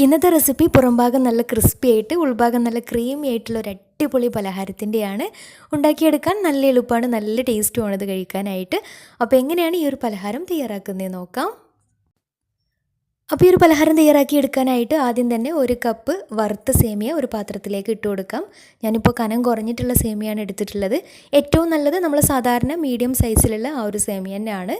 ഇന്നത്തെ റെസിപ്പി പുറംഭാഗം നല്ല ക്രിസ്പി ആയിട്ട് ഉൾഭാഗം നല്ല ക്രീമി ആയിട്ടുള്ള ഒരു അടിപൊളി പലഹാരത്തിൻ്റെയാണ്. ഉണ്ടാക്കിയെടുക്കാൻ നല്ല എളുപ്പമാണ്, നല്ല ടേസ്റ്റുമാണ് ഇത് കഴിക്കാനായിട്ട്. അപ്പോൾ എങ്ങനെയാണ് ഈ ഒരു പലഹാരം തയ്യാറാക്കുന്നതെന്ന് നോക്കാം. അപ്പോൾ ഈ ഒരു പലഹാരം തയ്യാറാക്കിയെടുക്കാനായിട്ട് ആദ്യം തന്നെ ഒരു കപ്പ് വറുത്ത സേമിയ ഒരു പാത്രത്തിലേക്ക് ഇട്ട് കൊടുക്കാം. ഞാനിപ്പോൾ കനം കുറഞ്ഞിട്ടുള്ള സേമിയാണ് എടുത്തിട്ടുള്ളത്. ഏറ്റവും നല്ലത് നമ്മൾ സാധാരണ മീഡിയം സൈസിലുള്ള ആ ഒരു സേമിയ തന്നെയാണ്.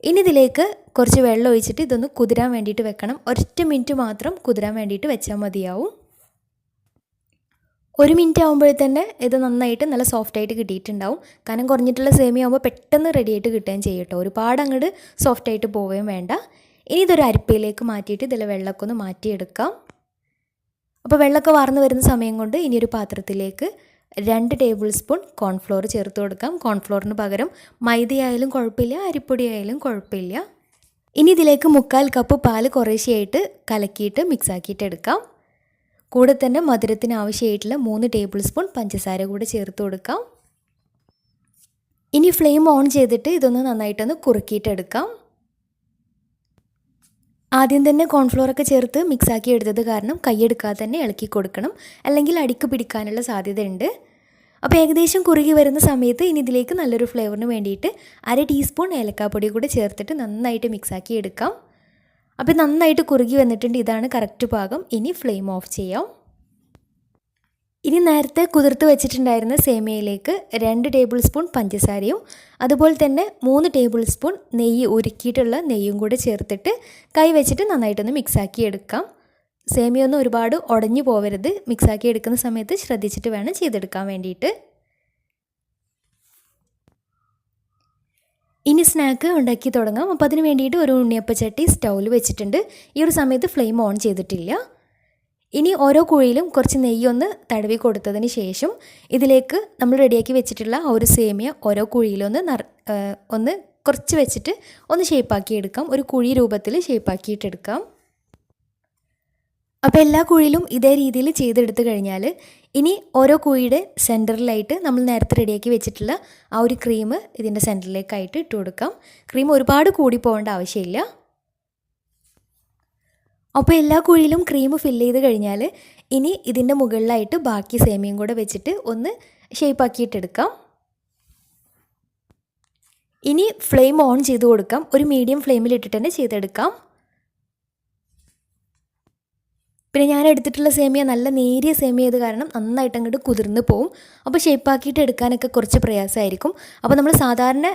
ഇനി ഇതിലേക്ക് കുറച്ച് വെള്ളം ഒഴിച്ചിട്ട് ഇതൊന്ന് കുതിരാൻ വേണ്ടിയിട്ട് വെക്കണം. ഒരൊറ്റ മിനിറ്റ് മാത്രം കുതിരാൻ വേണ്ടിയിട്ട് വെച്ചാൽ മതിയാവും. ഒരു മിനിറ്റ് ആകുമ്പോഴേ തന്നെ ഇത് നന്നായിട്ട് നല്ല സോഫ്റ്റായിട്ട് കിട്ടിയിട്ടുണ്ടാവും. കനം കുറഞ്ഞിട്ടുള്ള സേമിയ ആകുമ്പോൾ പെട്ടെന്ന് റെഡിയായിട്ട് കിട്ടുകയും ചെയ്യും കേട്ടോ. ഒരുപാട് അങ്ങോട്ട് സോഫ്റ്റായിട്ട് പോവുകയും വേണ്ട. ഇനി ഇതൊരു അരിപ്പയിലേക്ക് മാറ്റിയിട്ട് ഇതിലെ വെള്ളമൊക്കെ ഒന്ന് മാറ്റിയെടുക്കാം. അപ്പോൾ വെള്ളമൊക്കെ വാർന്ന് വരുന്ന സമയം കൊണ്ട് ഇനി ഒരു പാത്രത്തിലേക്ക് 2 ടേബിൾ സ്പൂൺ കോൺഫ്ലോർ ചേർത്ത് കൊടുക്കാം. കോൺഫ്ലോറിന് പകരം മൈദയായാലും കുഴപ്പമില്ല, അരിപ്പൊടി ആയാലും കുഴപ്പമില്ല. ഇനി ഇതിലേക്ക് 1/4 കപ്പ് പാൽ കുറേശ്ശെയായിട്ട് കലക്കിയിട്ട് മിക്സാക്കിയിട്ട് എടുക്കാം. കൂടെ തന്നെ മധുരത്തിന് ആവശ്യമായിട്ടുള്ള 3 ടേബിൾ സ്പൂൺ പഞ്ചസാര കൂടെ ചേർത്ത് കൊടുക്കാം. ഇനി ഫ്ലെയിം ഓൺ ചെയ്തിട്ട് ഇതൊന്ന് നന്നായിട്ടൊന്ന് കുറുക്കിയിട്ടെടുക്കാം. ആദ്യം തന്നെ കോൺഫ്ലോറൊക്കെ ചേർത്ത് മിക്സാക്കി എടുത്തത് കാരണം കൈയെടുക്കാതെ തന്നെ ഇളക്കി കൊടുക്കണം, അല്ലെങ്കിൽ അടിക്ക് പിടിക്കാനുള്ള സാധ്യതയുണ്ട്. അപ്പോൾ ഏകദേശം കുറുകി വരുന്ന സമയത്ത് ഇനി ഇതിലേക്ക് നല്ലൊരു ഫ്ലേവറിന് വേണ്ടിയിട്ട് 1/2 ടീസ്പൂൺ ഏലക്കാപ്പൊടി കൂടി ചേർത്തിട്ട് നന്നായിട്ട് മിക്സാക്കി എടുക്കാം. അപ്പോൾ നന്നായിട്ട് കുറുകി വന്നിട്ടുണ്ട്. ഇതാണ് കറക്റ്റ് പാകം. ഇനി ഫ്ലെയിം ഓഫ് ചെയ്യാം. ഇനി നേരത്തെ കുതിർത്ത് വെച്ചിട്ടുണ്ടായിരുന്ന സേമിയയിലേക്ക് 2 ടേബിൾ സ്പൂൺ പഞ്ചസാരയും അതുപോലെ തന്നെ 3 ടേബിൾ സ്പൂൺ നെയ്യ് ഉരുക്കിയിട്ടുള്ള നെയ്യും കൂടെ ചേർത്തിട്ട് കൈ വെച്ചിട്ട് നന്നായിട്ടൊന്ന് മിക്സാക്കി എടുക്കാം. സേമിയ ഒന്നും ഒരുപാട് ഉടഞ്ഞു പോവരുത്. മിക്സാക്കി എടുക്കുന്ന സമയത്ത് ശ്രദ്ധിച്ചിട്ട് വേണം ചെയ്തെടുക്കാൻ വേണ്ടിയിട്ട്. ഇനി സ്നാക്ക് ഉണ്ടാക്കി തുടങ്ങാം. അപ്പോൾ അതിന് വേണ്ടിയിട്ട് ഒരു ഉണ്ണിയപ്പച്ചട്ടി സ്റ്റൗവിൽ വെച്ചിട്ടുണ്ട്. ഈ ഒരു സമയത്ത് ഫ്ലെയിം ഓൺ ചെയ്തിട്ടില്ല. ഇനി ഓരോ കുഴിയിലും കുറച്ച് നെയ്യൊന്ന് തടവി കൊടുത്തതിന് ശേഷം ഇതിലേക്ക് നമ്മൾ റെഡിയാക്കി വെച്ചിട്ടുള്ള ആ ഒരു സേമിയ ഓരോ കുഴിയിലൊന്ന് ഒന്ന് കുറച്ച് വെച്ചിട്ട് ഒന്ന് ഷേപ്പാക്കി എടുക്കാം. ഒരു കുഴി രൂപത്തിൽ ഷേപ്പാക്കിയിട്ടെടുക്കാം. അപ്പോൾ എല്ലാ കുഴിയിലും ഇതേ രീതിയിൽ ചെയ്തെടുത്ത് കഴിഞ്ഞാൽ ഇനി ഓരോ കുഴിയുടെ സെൻറ്ററിലായിട്ട് നമ്മൾ നേരത്തെ റെഡിയാക്കി വെച്ചിട്ടുള്ള ആ ഒരു ക്രീം ഇതിൻ്റെ സെൻറ്ററിലേക്കായിട്ട് ഇട്ട് കൊടുക്കാം. ക്രീം ഒരുപാട് കൂടി പോകേണ്ട ആവശ്യമില്ല. അപ്പോൾ എല്ലാ കുഴിയിലും ക്രീം ഫില്ല് ചെയ്ത് കഴിഞ്ഞാൽ ഇനി ഇതിൻ്റെ മുകളിലായിട്ട് ബാക്കി സേമിയയും കൂടെ വെച്ചിട്ട് ഒന്ന് ഷേപ്പാക്കിയിട്ടെടുക്കാം. ഇനി ഫ്ലെയിം ഓൺ ചെയ്ത് കൊടുക്കാം. ഒരു മീഡിയം ഫ്ലെയിമിൽ ഇട്ടിട്ട് തന്നെ ചെയ്തെടുക്കാം. പിന്നെ ഞാൻ എടുത്തിട്ടുള്ള സേമിയ നല്ല നേരിയ സേമിയ ആയത് കാരണം നന്നായിട്ട് അങ്ങോട്ട് കുതിർന്ന് പോവും. അപ്പോൾ ഷേപ്പാക്കിയിട്ട് എടുക്കാനൊക്കെ കുറച്ച് പ്രയാസമായിരിക്കും. അപ്പോൾ നമ്മൾ സാധാരണ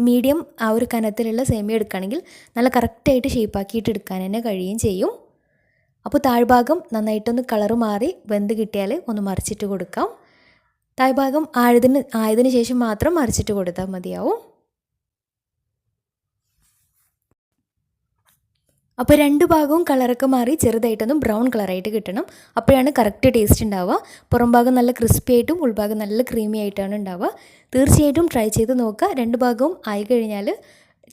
മീഡിയം ആ ഒരു കനത്തിലുള്ള സേമിയ എടുക്കുകയാണെങ്കിൽ നല്ല കറക്റ്റായിട്ട് ഷേപ്പാക്കിയിട്ട് എടുക്കാൻ തന്നെ കഴിയുകയും ചെയ്യും. അപ്പോൾ താഴ്ഭാഗം നന്നായിട്ടൊന്ന് കളറ് മാറി വെന്ത് കിട്ടിയാൽ ഒന്ന് മറിച്ചിട്ട് കൊടുക്കാം. താഴ്ഭാഗം ആയതിന് ശേഷം മാത്രം മറിച്ചിട്ട് കൊടുത്താൽ മതിയാവും. അപ്പോൾ 2 ഭാഗവും കളറൊക്കെ മാറി ചെറുതായിട്ടൊന്നും ബ്രൗൺ കളറായിട്ട് കിട്ടണം. അപ്പോഴാണ് കറക്റ്റ് ടേസ്റ്റ് ഉണ്ടാവുക. പുറം ഭാഗം നല്ല ക്രിസ്പി ആയിട്ടും ഉൾഭാഗം നല്ല ക്രീമി ആയിട്ടാണ് ഉണ്ടാവുക. തീർച്ചയായിട്ടും ട്രൈ ചെയ്ത് നോക്കുക. 2 ഭാഗവും ആയി കഴിഞ്ഞാൽ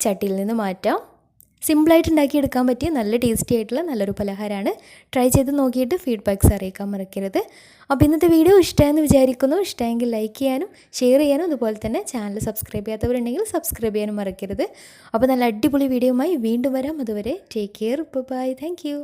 ചട്ടിയിൽ നിന്ന് മാറ്റാം. സിമ്പിളായിട്ട് ഉണ്ടാക്കിയെടുക്കാൻ പറ്റിയ നല്ല ടേസ്റ്റി ആയിട്ടുള്ള നല്ലൊരു പലഹാരമാണ്. ട്രൈ ചെയ്ത് നോക്കിയിട്ട് ഫീഡ്ബാക്ക്സ് അറിയിക്കാൻ മറക്കരുത്. അപ്പോൾ ഇന്നത്തെ വീഡിയോ ഇഷ്ടമായെന്ന് വിചാരിക്കുന്നു. ഇഷ്ടമെങ്കിൽ ലൈക്ക് ചെയ്യാനും ഷെയർ ചെയ്യാനും അതുപോലെ തന്നെ ചാനൽ സബ്സ്ക്രൈബ് ചെയ്യാത്തവരുണ്ടെങ്കിൽ സബ്സ്ക്രൈബ് ചെയ്യാനും മറക്കരുത്. അപ്പോൾ നല്ല അടിപൊളി വീഡിയോയുമായി വീണ്ടും വരാം. അതുവരെ take care. Bye. Thank U.